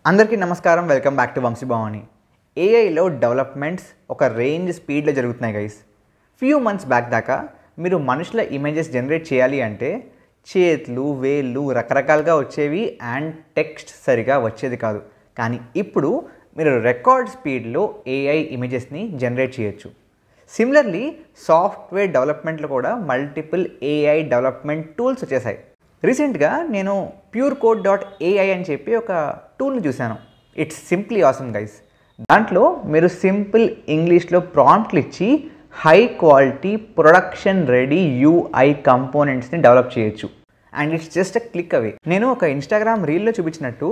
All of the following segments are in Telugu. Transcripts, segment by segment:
అందరికీ నమస్కారం. Welcome back to Vamsi Bhavani. ఏఐలో డెవలప్మెంట్స్ ఒక రేంజ్ స్పీడ్లో జరుగుతున్నాయి గైస్. ఫ్యూ మంత్స్ బ్యాక్ దాకా మీరు మనుషుల ఇమేజెస్ జనరేట్ చేయాలి అంటే చేతులు వేళ్ళు రకరకాలుగా వచ్చేవి అండ్ టెక్స్ట్ సరిగా వచ్చేది కాదు. కానీ ఇప్పుడు మీరు రికార్డ్ స్పీడ్లో ఏఐ ఇమేజెస్ని జనరేట్ చేయొచ్చు. సిమిలర్లీ సాఫ్ట్వేర్ డెవలప్మెంట్లో కూడా మల్టిపుల్ ఏఐ డెవలప్మెంట్ టూల్స్ వచ్చేసాయి. రీసెంట్గా నేను purecode.ai అని చెప్పి ఒక టూల్ని చూశాను. It's simply awesome guys. దాంట్లో మీరు సింపుల్ ఇంగ్లీష్లో ప్రాంప్ట్లు ఇచ్చి high quality production ready UI కంపోనెంట్స్ని డెవలప్ చేయొచ్చు. And it's just a click away. నేను ఒక ఇన్స్టాగ్రామ్ రీల్లో చూపించినట్టు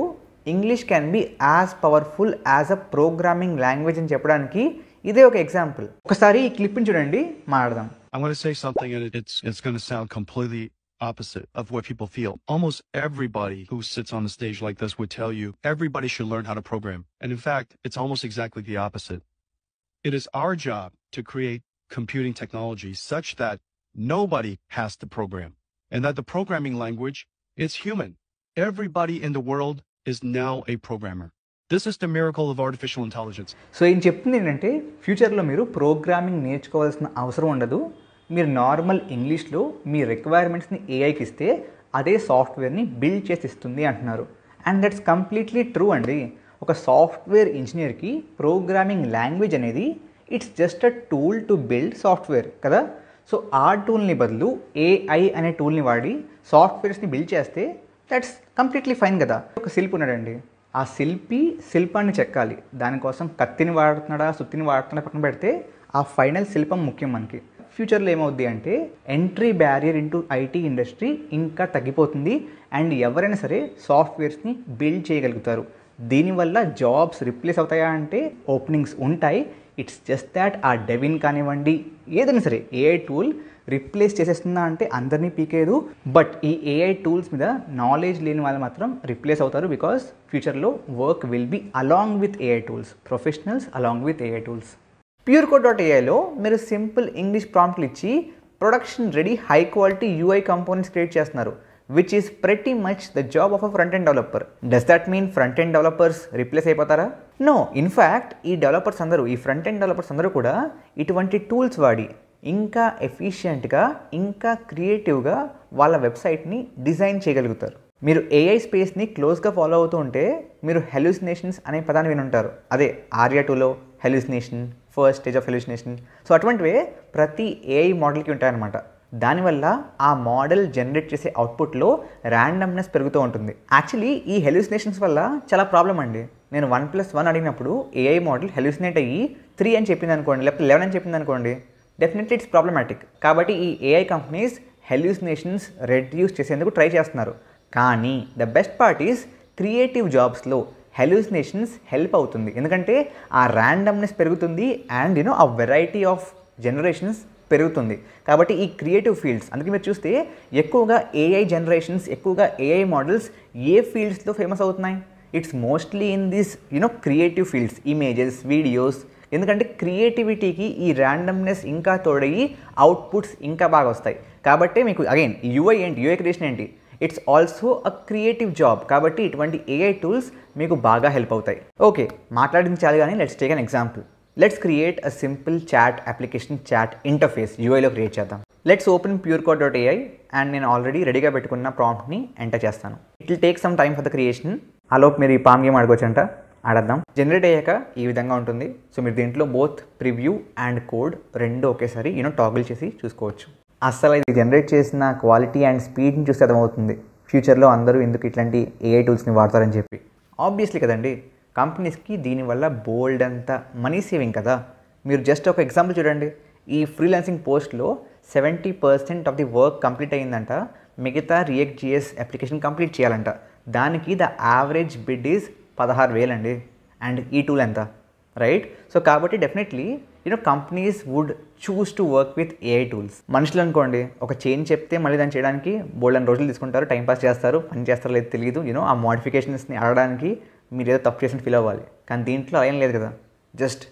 English can be as powerful as a programming language అని చెప్పడానికి ఇదే ఒక ఎగ్జాంపుల్. ఒకసారి ఈ క్లిప్ని చూడండి, మాట్లాడదాం. I'm going to say something and it's going to sound completely opposite of what people feel. Almost everybody who sits on the stage like this would tell you everybody should learn how to program. And in fact, it's almost exactly the opposite. It is our job to create computing technology such that nobody has to program and that the programming language is human. Everybody in the world is now a programmer. This is the miracle of artificial intelligence. So ఏం చెప్తుంది ఏంటంటే ఫ్యూచర్లో మీరు ప్రోగ్రామింగ్ నేర్చుకోవాల్సిన అవసరం ఉండదు. మీరు నార్మల్ ఇంగ్లీష్లో మీ రిక్వైర్మెంట్స్ని ఏఐకి ఇస్తే అదే సాఫ్ట్వేర్ని బిల్డ్ చేసి ఇస్తుంది అంటున్నారు. అండ్ దట్స్ కంప్లీట్లీ ట్రూ అండి. ఒక సాఫ్ట్వేర్ ఇంజనీర్కి ప్రోగ్రామింగ్ లాంగ్వేజ్ అనేది it's just a tool to build software కదా. సో ఆ టూల్ని బదులు ఏఐ అనే టూల్ని వాడి సాఫ్ట్వేర్స్ని బిల్డ్ చేస్తే దట్స్ కంప్లీట్లీ ఫైన్ కదా. ఒక శిల్పి ఉన్నాడండి, ఆ శిల్పి శిల్పాన్ని చెక్కాలి. దానికోసం కత్తిని వాడుతున్నాడా సుత్తిని వాడుతున్నాడా పక్కన పెడితే ఆ ఫైనల్ శిల్పం ముఖ్యం మనకి. ఫ్యూచర్లో ఏమవుద్ది అంటే entry barrier into IT industry ఇంకా తగ్గిపోతుంది అండ్ ఎవరైనా సరే సాఫ్ట్వేర్స్ని బిల్డ్ చేయగలుగుతారు. దీనివల్ల జాబ్స్ రిప్లేస్ అవుతాయా అంటే ఓపెనింగ్స్ ఉంటాయి. ఇట్స్ జస్ట్ దాట్ ఆ డెవిన్ కానివ్వండి ఏదైనా సరే ఏఐ టూల్ రిప్లేస్ చేసేస్తుందా అంటే అందరినీ పీకేదు. బట్ ఈ ఏఐ టూల్స్ మీద నాలెడ్జ్ లేని వాళ్ళు మాత్రం రిప్లేస్ అవుతారు. బికాస్ ఫ్యూచర్లో work will be along with AI tools, professionals along with AI tools. purecode.aiలో మీరు సింపుల్ ఇంగ్లీష్ ప్రాంప్ట్లు ఇచ్చి production ready high quality UI components create చేస్తున్నారు, which is pretty much the job of a front end developer. Does that mean front end developers replace అయిపోతారా? నో. ఇన్ఫ్యాక్ట్ ఈ డెవలపర్స్ అందరూ, ఈ ఫ్రంట్ ఎండ్ డెవలపర్స్ అందరూ కూడా ఇటువంటి టూల్స్ వాడి ఇంకా ఎఫిషియెంట్గా ఇంకా క్రియేటివ్గా వాళ్ళ వెబ్సైట్ని డిజైన్ చేయగలుగుతారు. మీరు ఏఐ స్పేస్ని క్లోజ్గా ఫాలో అవుతూ ఉంటే మీరు హెల్యూసినేషన్స్ అనే పదాన్ని వినుంటారు. అదే ఆర్యా 2లో hallucination, first stage of hallucination. So అటువంటివే ప్రతి ఏఐ మోడల్కి ఉంటాయన్నమాట. దానివల్ల ఆ మోడల్ జనరేట్ చేసే అవుట్పుట్లో ర్యాండమ్నెస్ పెరుగుతూ ఉంటుంది. యాక్చువల్లీ ఈ హెల్యూసినేషన్స్ వల్ల చాలా ప్రాబ్లం అండి. నేను 1+1 అడిగినప్పుడు ఏఐ మోడల్ హెల్యూసినేట్ అయ్యి 3 అని చెప్పింది అనుకోండి, లేకపోతే 11 అని చెప్పింది అనుకోండి, డెఫినెట్లీ ఇట్స్ ప్రాబ్లమాటిక్. కాబట్టి ఈ ఏఐ కంపెనీస్ హెల్యూసినేషన్స్ రెడ్యూస్ చేసేందుకు ట్రై చేస్తున్నారు. కానీ the best part is creative జాబ్స్లో హెల్యూసినేషన్స్ హెల్ప్ అవుతుంది. ఎందుకంటే ఆ ర్యాండమ్నెస్ పెరుగుతుంది అండ్ ఆ వెరైటీ ఆఫ్ జనరేషన్స్ పెరుగుతుంది. కాబట్టి ఈ క్రియేటివ్ ఫీల్డ్స్, అందుకే మీరు చూస్తే ఎక్కువగా ఏఐ జనరేషన్స్, ఎక్కువగా ఏఐ మోడల్స్ ఏ ఫీల్డ్స్లో ఫేమస్ అవుతున్నాయి? It's mostly in this creative fields, images, videos. ఎందుకంటే క్రియేటివిటీకి ఈ ర్యాండమ్నెస్ ఇంకా తోడయి అవుట్పుట్స్ ఇంకా బాగా వస్తాయి. కాబట్టి మీకు అగైన్ యూఐ ఏంటి, యూఐ క్రియేషన్ ఏంటి? It's also a creative job. కాబట్టి ఇటువంటి ఏఐ టూల్స్ మీకు బాగా హెల్ప్ అవుతాయి. ఓకే, మాట్లాడింది చాలు కానీ let's take an example. Let's create a simple chat application, chat interface యూఐలో క్రియేట్ చేద్దాం. లెట్స్ ఓపెన్ purecode.ai అండ్ నేను ఆల్రెడీ రెడీగా పెట్టుకున్న ప్రాంప్ట్ని ఎంటర్ చేస్తాను. It will take some time for the creation. అలోపు మీరు ఈ పామ్ గేమ్ ఆడుకోవచ్చంట, ఆడద్దాం. జనరేట్ అయ్యాక ఈ విధంగా ఉంటుంది. సో మీరు దీంట్లో బోత్ ప్రివ్యూ అండ్ కోడ్ రెండు ఒకేసారి టాగిల్ చేసి చూసుకోవచ్చు. అసలు ఇది జనరేట్ చేసిన క్వాలిటీ అండ్ స్పీడ్ని చూస్తే అర్థమవుతుంది ఫ్యూచర్లో అందరూ ఎందుకు ఇట్లాంటి ఏఐ టూల్స్ని వాడతారని చెప్పి. ఆబ్వియస్లీ కదండి, కంపెనీస్కి దీనివల్ల బోల్డ్ అంత మనీ సేవింగ్ కదా. మీరు జస్ట్ ఒక ఎగ్జాంపుల్ చూడండి. ఈ ఫ్రీలాన్సింగ్ పోస్ట్లో 70% ఆఫ్ ది వర్క్ కంప్లీట్ అయ్యిందంట. మిగతా రియాక్ట్ జిఎస్ అప్లికేషన్ కంప్లీట్ చేయాలంట. దానికి ద యావరేజ్ బిడ్ ఈజ్ 16,000 అండి. అండ్ ఈ టూల్ ఎంత, రైట్? సో కాబట్టి definitely companies would choose to work with AI tools. మనుషులు అనుకోండి, ఒక చేంజ్ చెప్తే మళ్ళీ దాన్ని చేయడానికి బోల్డెన్ రోజులు తీసుకుంటారు, టైంపాస్ చేస్తారు, పని చేస్తారో లేదు తెలియదు. ఆ మోడిఫికేషన్స్ని అడగడానికి మీరు ఏదో తప్పు చేసిన ఫీల్ అవ్వాలి. కానీ దీంట్లో ఏం లేదు కదా. Just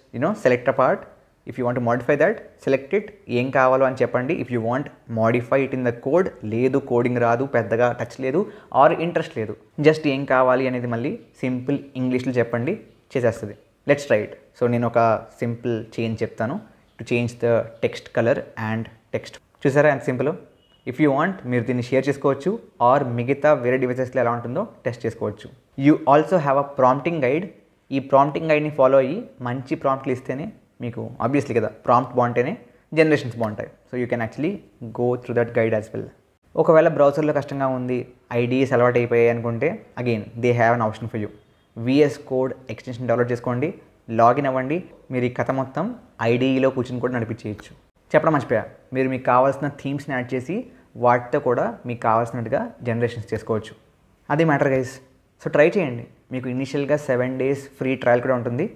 select a part, if you want modify that select it, ఏం కావాలో అని చెప్పండి. If you want modify it in the code, లేదు కోడింగ్ రాదు, పెద్దగా టచ్ లేదు ఆర్ ఇంట్రెస్ట్ లేదు, జస్ట్ ఏం కావాలి అనేది మళ్ళీ సింపుల్ ఇంగ్లీష్లో చెప్పండి, చేసేస్తుంది. Let's try it. సో నేను ఒక సింపుల్ చేంజ్ చెప్తాను. To change the text colour and text. చూసారా ఎంత సింపుల్. ఇఫ్ యూ వాంట్ మీరు దీన్ని షేర్ చేసుకోవచ్చు ఆర్ మిగతా వేరే డివైసెస్లో ఎలా ఉంటుందో టెస్ట్ చేసుకోవచ్చు. You also have a prompting guide. ఈ ప్రాంప్టింగ్ గైడ్ని ఫాలో అయ్యి మంచి ప్రాంప్ట్లు ఇస్తేనే మీకు ఆబ్వియస్లీ కదా ప్రాంప్ట్ బాగుంటేనే జనరేషన్స్ బాగుంటాయి. So you can actually go through that guide as well. ఒకవేళ బ్రౌజర్లో కష్టంగా ఉంది, ఐడీస్ అలవాటు అయిపోయాయి అనుకుంటే again they have an option for you. VS code extension download చేసుకోండి, లాగిన్ అవ్వండి, మీరు ఈ కథ మొత్తం ఐడీలో కూర్చుని కూడా నడిపించేయచ్చు. చెప్పడం మర్చిపోయా, మీరు మీకు కావాల్సిన థీమ్స్ని యాడ్ చేసి వాటితో కూడా మీకు కావాల్సినట్టుగా జనరేషన్స్ చేసుకోవచ్చు. అది మ్యాటర్ గైస్. సో ట్రై చేయండి. మీకు ఇనిషియల్గా 7 days ఫ్రీ ట్రయల్ కూడా ఉంటుంది.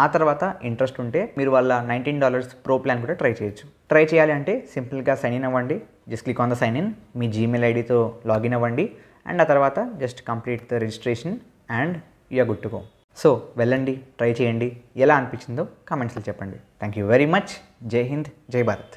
ఆ తర్వాత ఇంట్రెస్ట్ ఉంటే మీరు వాళ్ళ $19 ప్రో ప్లాన్ కూడా ట్రై చేయొచ్చు. ట్రై చేయాలి అంటే సింపుల్గా సైన్ ఇన్ అవ్వండి. Just click on the sign in, మీ జీమెయిల్ ఐడితో లాగిన్ అవ్వండి అండ్ ఆ తర్వాత just complete the registration and you're good to go. So వెళ్ళండి, ట్రై చేయండి, ఎలా అనిపించిందో కామెంట్స్లో చెప్పండి. Thank you very much. Jai Hind, జై భారత్.